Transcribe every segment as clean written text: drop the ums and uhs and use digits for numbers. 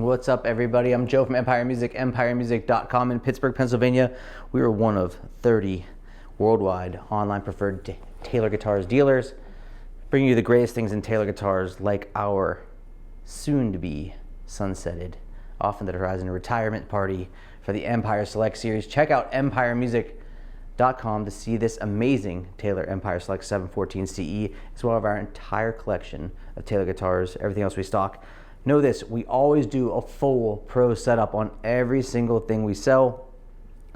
What's up, everybody? I'm Joe from Empire Music, empiremusic.com in Pittsburgh, Pennsylvania. We are one of 30 worldwide online preferred Taylor Guitars dealers, bringing you the greatest things in Taylor guitars, like our soon-to-be sunsetted, off into the horizon retirement party for the Empire Select series. Check out empiremusic.com to see this amazing Taylor Empire Select 714 CE, as well as our entire collection of Taylor guitars, everything else we stock. Know this, we always do a full pro setup on every single thing we sell,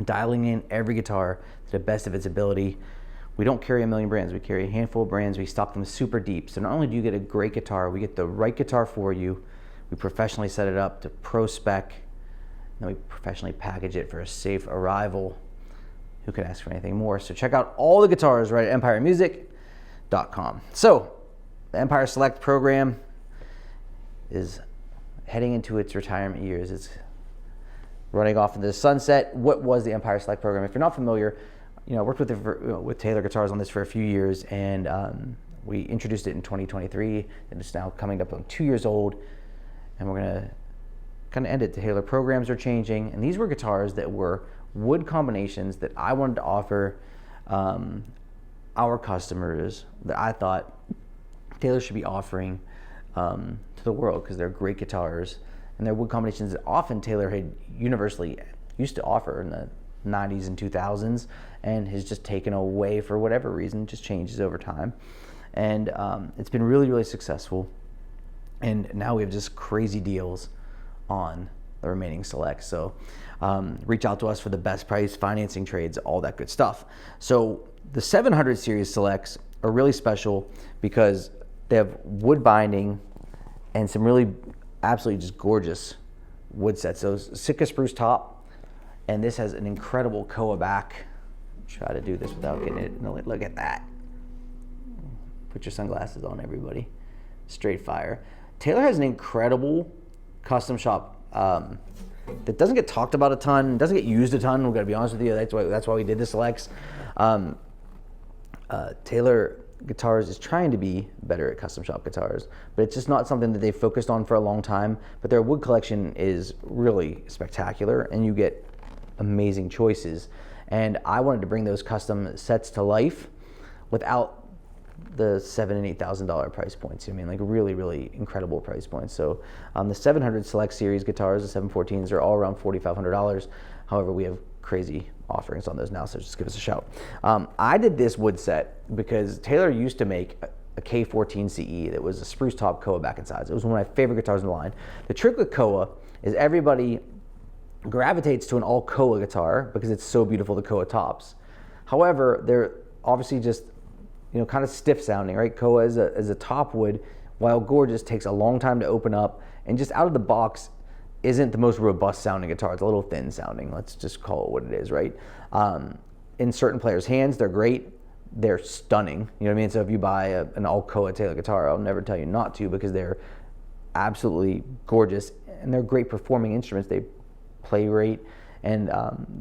dialing in every guitar to the best of its ability. We don't carry a million brands, we carry a handful of brands, we stock them super deep. So not only do you get a great guitar, we get the right guitar for you, we professionally set it up to pro spec, and then we professionally package it for a safe arrival. Who could ask for anything more? So check out all the guitars right at empiremusic.com. So the Empire Select program is heading into its retirement years. It's running off into the sunset. What was the Empire Select program? If you're not familiar, I worked with Taylor Guitars on this for a few years, and we introduced it in 2023, and it's now coming up on 2 years old, and we're gonna kind of end it. The Taylor programs are changing, and these were guitars that were wood combinations that I wanted to offer our customers, that I thought Taylor should be offering to the world, because they're great guitars and they're wood combinations that often Taylor had universally used to offer in the 90s and 2000s, and has just taken away for whatever reason, just changes over time. And it's been really, really successful. And now we have just crazy deals on the remaining selects. So reach out to us for the best price, financing, trades, all that good stuff. So the 700 series selects are really special because they have wood binding and some really absolutely just gorgeous wood sets. So Sitka Spruce top, and this has an incredible koa back. Try to do this without getting it. No, look at that. Put your sunglasses on, everybody. Straight fire. Taylor has an incredible custom shop that doesn't get talked about a ton, doesn't get used a ton. We've got to be honest with you. That's why we did the selects. Taylor Guitars is trying to be better at custom shop guitars, but it's just not something that they've focused on for a long time. But their wood collection is really spectacular, and you get amazing choices. And I wanted to bring those custom sets to life without the $7,000 and $8,000 price points. Like really, really incredible price points. So the 700 Select Series guitars, the 714s, are all around $4,500. However, we have crazy offerings on those now, so just give us a shout. I did this wood set because Taylor used to make a K14 CE that was a spruce top koa back and sides. It was one of my favorite guitars in the line. The trick with koa is everybody gravitates to an all koa guitar because it's so beautiful, the koa tops. However, they're obviously just kind of stiff sounding, right? Koa is a top wood, while gorgeous takes a long time to open up, and just out of the box isn't the most robust sounding guitar. It's a little thin sounding. Let's just call it what it is, right? In certain players' hands, they're great. They're stunning. You know what I mean? So if you buy an all koa Taylor guitar, I'll never tell you not to, because they're absolutely gorgeous, and they're great performing instruments. They play great, and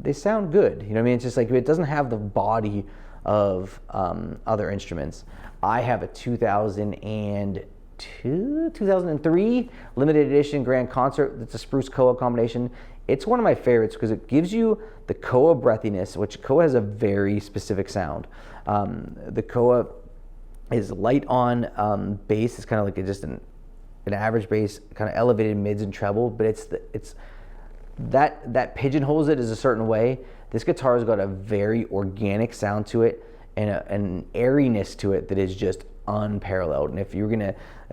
they sound good. You know what I mean? It's just like, it doesn't have the body of other instruments. I have a 2003 limited edition grand concert that's a spruce koa combination. It's one of my favorites because it gives you the koa breathiness, which koa has a very specific sound. The koa is light on bass. It's kind of like just an average bass, kind of elevated mids and treble, but it's that pigeonholes it is a certain way. This guitar has got a very organic sound to it, and an airiness to it that is just unparalleled. And if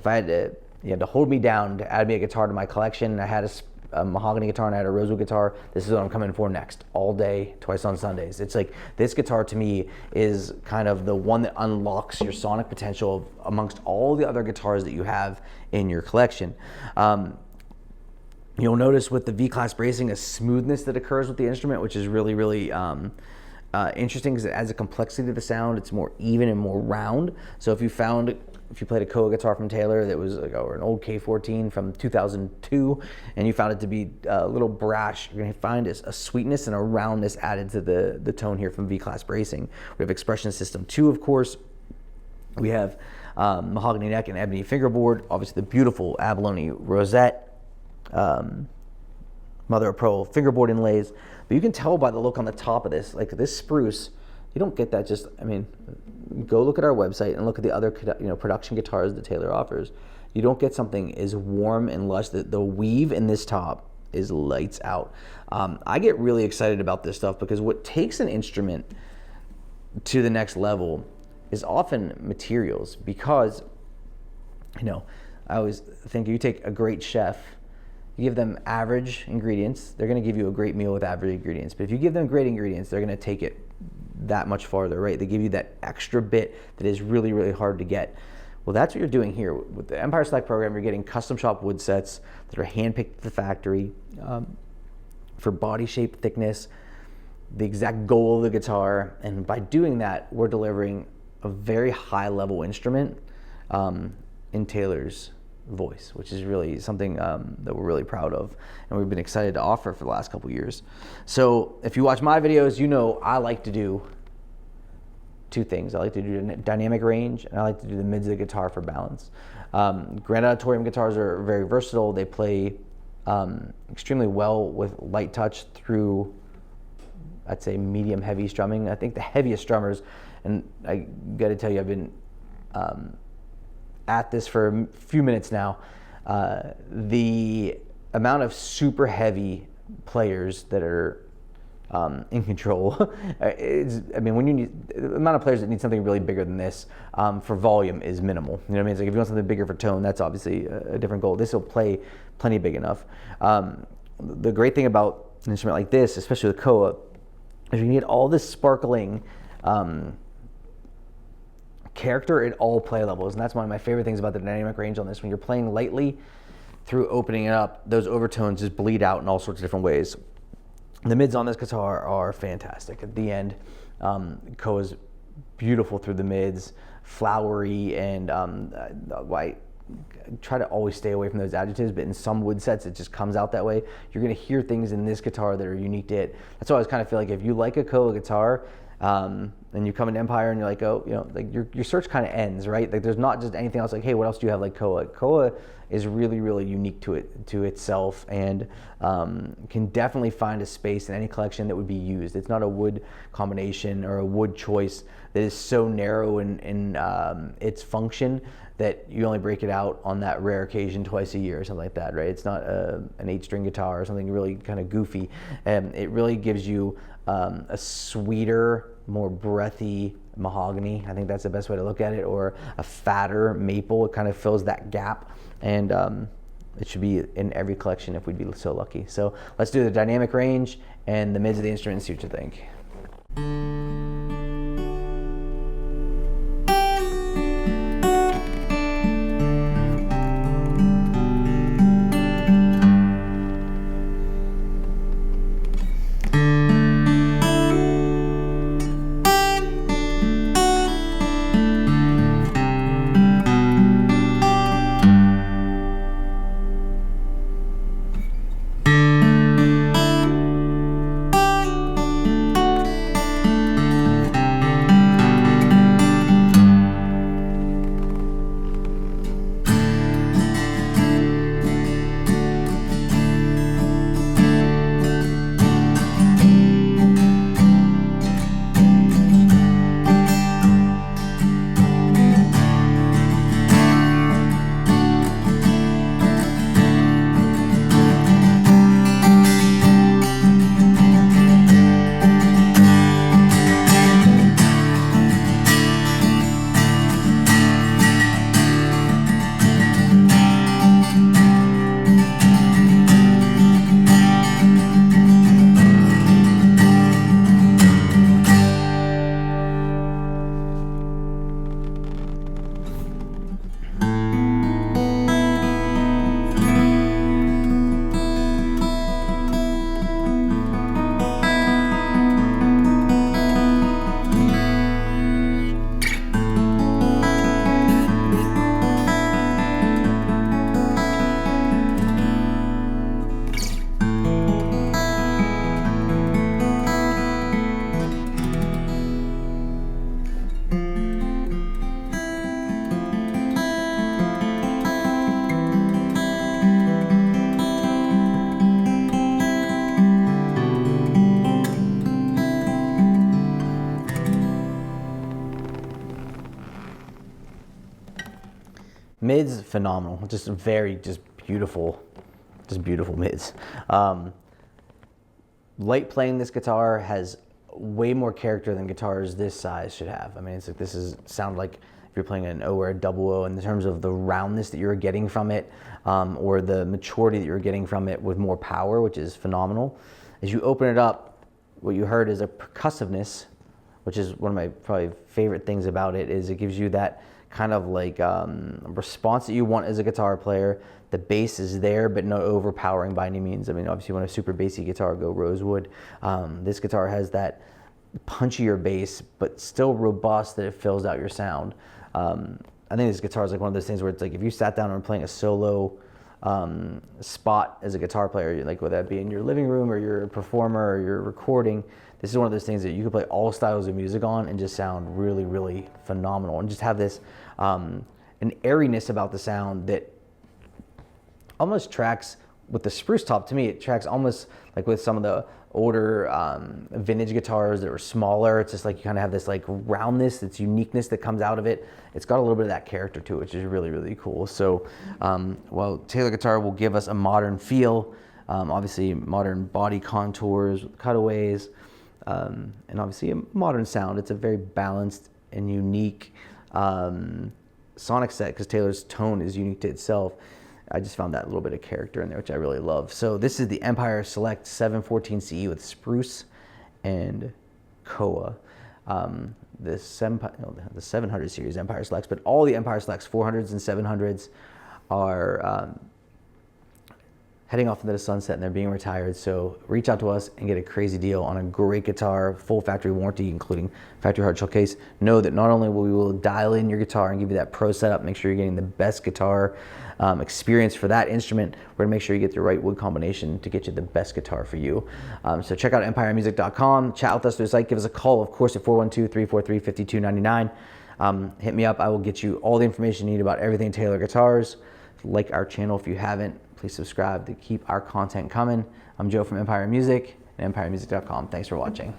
I had to, you had to hold me down to add me a guitar to my collection, and I had a mahogany guitar and I had a rosewood guitar, this is what I'm coming for next, all day, twice on Sundays. It's like, this guitar to me is kind of the one that unlocks your sonic potential amongst all the other guitars that you have in your collection. You'll notice with the V-Class bracing a smoothness that occurs with the instrument, which is really, really interesting, because it adds a complexity to the sound. It's more even and more round. So if you played a koa guitar from Taylor that was like, or an old K14 from 2002, and you found it to be a little brash, you're going to find a sweetness and a roundness added to the tone here from V-Class bracing. We have Expression System 2, of course. We have mahogany neck and ebony fingerboard. Obviously the beautiful abalone rosette. mother of pearl fingerboard inlays. But you can tell by the look on the top of this, like this spruce, you don't get that just, I mean, go look at our website and look at the other, production guitars that Taylor offers. You don't get something as warm and lush. The weave in this top is lights out. I get really excited about this stuff because what takes an instrument to the next level is often materials, because, I always think you take a great chef, you give them average ingredients, they're going to give you a great meal with average ingredients. But if you give them great ingredients, they're going to take it that much farther, right? They give you that extra bit that is really, really hard to get. Well, that's what you're doing here. With the Empire Select program, you're getting custom shop wood sets that are handpicked at the factory for body shape, thickness, the exact goal of the guitar. And by doing that, we're delivering a very high level instrument in Taylor's voice, which is really something that we're really proud of and we've been excited to offer for the last couple years. So if you watch my videos, I like to do two things. I like to do dynamic range, and I like to do the mids of the guitar for balance. Grand Auditorium guitars are very versatile. They play extremely well with light touch through, I'd say, medium heavy strumming. I think the heaviest strummers, and I got to tell you, I've been at this for a few minutes now, the amount of super heavy players that are in control, when you need, the amount of players that need something really bigger than this for volume is minimal. You know what I mean? It's like if you want something bigger for tone, that's obviously a different goal. This will play plenty big enough. The great thing about an instrument like this, especially with Koa, is you need all this sparkling character at all play levels, and that's one of my favorite things about the dynamic range on this. When you're playing lightly through opening it up, those overtones just bleed out in all sorts of different ways. The mids on this guitar are fantastic. At the end, Koa's beautiful through the mids, flowery, and I try to always stay away from those adjectives, but in some wood sets it just comes out that way. You're going to hear things in this guitar that are unique to it. That's why I always kind of feel like if you like a Koa guitar, and you come into Empire and you're like, your search kind of ends, right? Like there's not just anything else like, hey, what else do you have like Koa? Koa is really, really unique to itself, and can definitely find a space in any collection that would be used. It's not a wood combination or a wood choice that is so narrow in its function that you only break it out on that rare occasion twice a year or something like that, right? It's not an 8-string guitar or something really kind of goofy. It really gives you a sweeter, more breathy mahogany. I think that's the best way to look at it, or a fatter maple. It kind of fills that gap, and it should be in every collection if we'd be so lucky. So let's do the dynamic range and the mids of the instrument and see what you think. Mids, phenomenal. Just very, just beautiful mids. Light playing this guitar has way more character than guitars this size should have. I mean, it's like this is sound like if you're playing an O or a double O in terms of the roundness that you're getting from it, or the maturity that you're getting from it with more power, which is phenomenal. As you open it up, what you heard is a percussiveness, which is one of my probably favorite things about it, is it gives you that kind of like response that you want as a guitar player. The bass is there, but not overpowering by any means. I mean, obviously you want a super bassy guitar, go Rosewood. This guitar has that punchier bass, but still robust that it fills out your sound. I think this guitar is like one of those things where it's like if you sat down and were playing a solo spot as a guitar player, like whether that be in your living room or you're a performer or you're recording, this is one of those things that you can play all styles of music on and just sound really, really phenomenal, and just have this an airiness about the sound that almost tracks with the Spruce top. To me, it tracks almost like with some of the older vintage guitars that were smaller. It's just like you kind of have this like roundness, this uniqueness that comes out of it. It's got a little bit of that character to it, which is really, really cool. So while Taylor guitar will give us a modern feel, obviously modern body contours, cutaways, and obviously a modern sound. It's a very balanced and unique sonic set because Taylor's tone is unique to itself. I just found that little bit of character in there, which I really love. So this is the Empire Select 714 CE with Spruce and Koa. The 700 series Empire Selects, but all the Empire Selects, 400s and 700s, are heading off into the sunset and they're being retired. So reach out to us and get a crazy deal on a great guitar, full factory warranty, including factory hard shell case. Know that not only will we dial in your guitar and give you that pro setup, make sure you're getting the best guitar experience for that instrument, we're gonna make sure you get the right wood combination to get you the best guitar for you. So check out empiremusic.com, chat with us through the site, give us a call, of course, at 412-343-5299. Hit me up, I will get you all the information you need about everything Taylor guitars. Like our channel if you haven't, please subscribe to keep our content coming. I'm Joe from Empire Music and empiremusic.com. Thanks for watching.